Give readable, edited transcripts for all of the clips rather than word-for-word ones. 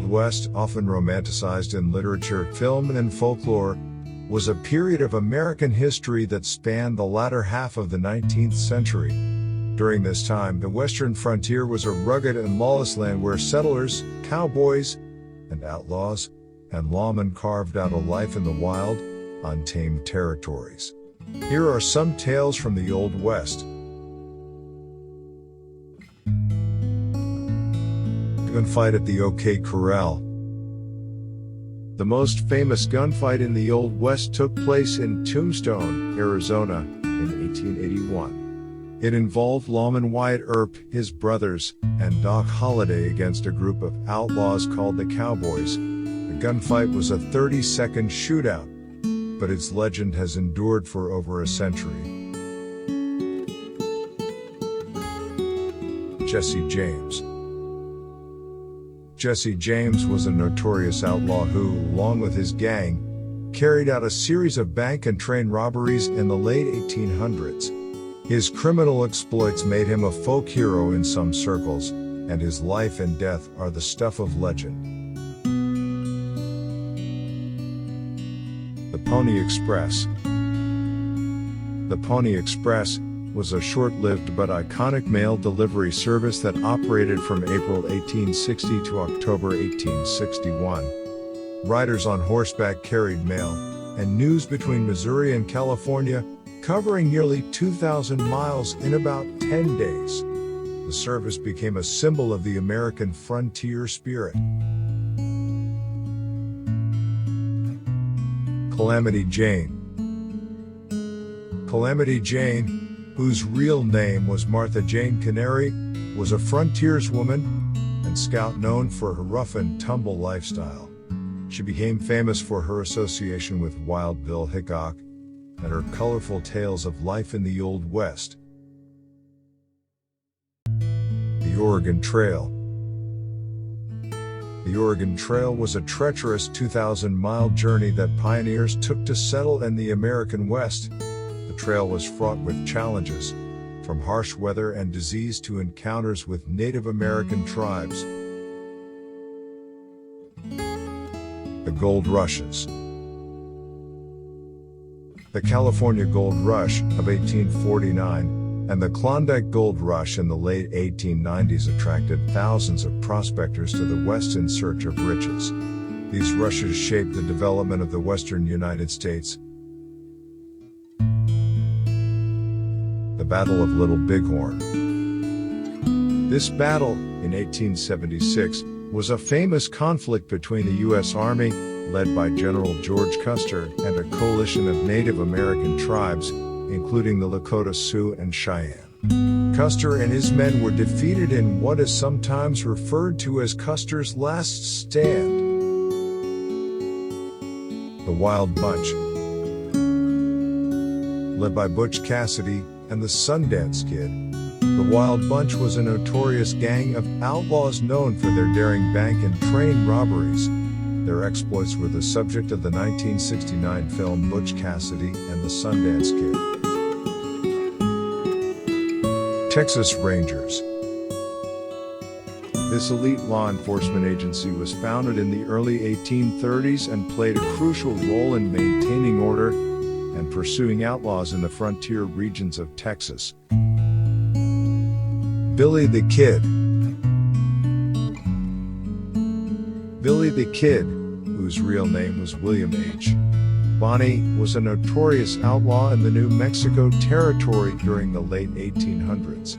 West, often romanticized in literature, film, and folklore, was a period of American history that spanned the latter half of the 19th century. During this time, the western frontier was a rugged and lawless land where settlers, cowboys, and outlaws, and lawmen carved out a life in the wild, untamed territories. Here are some tales from the Old West. Gunfight at the OK Corral. The most famous gunfight in the Old West took place in Tombstone, Arizona, in 1881. It involved lawman Wyatt Earp, his brothers, and Doc Holliday against a group of outlaws called the Cowboys. The gunfight was a 30-second shootout, but its legend has endured for over a century. Jesse James. Jesse James was a notorious outlaw who, along with his gang, carried out a series of bank and train robberies in the late 1800s. His criminal exploits made him a folk hero in some circles, and his life and death are the stuff of legend. The Pony Express. The Pony Express was a short-lived but iconic mail delivery service that operated from April 1860 to October 1861. Riders on horseback carried mail and news between Missouri and California, covering nearly 2,000 miles in about 10 days. The service became a symbol of the American frontier spirit. Calamity Jane. Calamity Jane, whose real name was Martha Jane Canary, was a frontierswoman and scout known for her rough-and-tumble lifestyle. She became famous for her association with Wild Bill Hickok and her colorful tales of life in the Old West. The Oregon Trail. The Oregon Trail was a treacherous 2,000-mile journey that pioneers took to settle in the American West. The trail was fraught with challenges, from harsh weather and disease to encounters with Native American tribes. The Gold Rushes. The California Gold Rush of 1849 and the Klondike Gold Rush in the late 1890s attracted thousands of prospectors to the West in search of riches. These rushes shaped the development of the western United States. The Battle of Little Bighorn. This battle, in 1876, was a famous conflict between the U.S. Army, led by General George Custer, and a coalition of Native American tribes, including the Lakota Sioux and Cheyenne. Custer and his men were defeated in what is sometimes referred to as Custer's Last Stand. The Wild Bunch. Led by Butch Cassidy and the Sundance Kid, the Wild Bunch was a notorious gang of outlaws known for their daring bank and train robberies. Their exploits were the subject of the 1969 film Butch Cassidy and the Sundance Kid. Texas Rangers. This elite law enforcement agency was founded in the early 1830s and played a crucial role in maintaining order and pursuing outlaws in the frontier regions of Texas. Billy the Kid. Billy the Kid, whose real name was William H. Bonney, was a notorious outlaw in the New Mexico Territory during the late 1800s.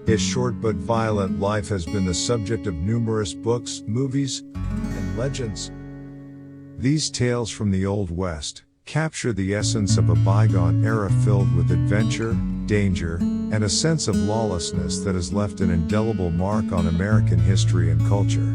His short but violent life has been the subject of numerous books, movies, and legends. These tales from the Old West capture the essence of a bygone era filled with adventure, danger, and a sense of lawlessness that has left an indelible mark on American history and culture.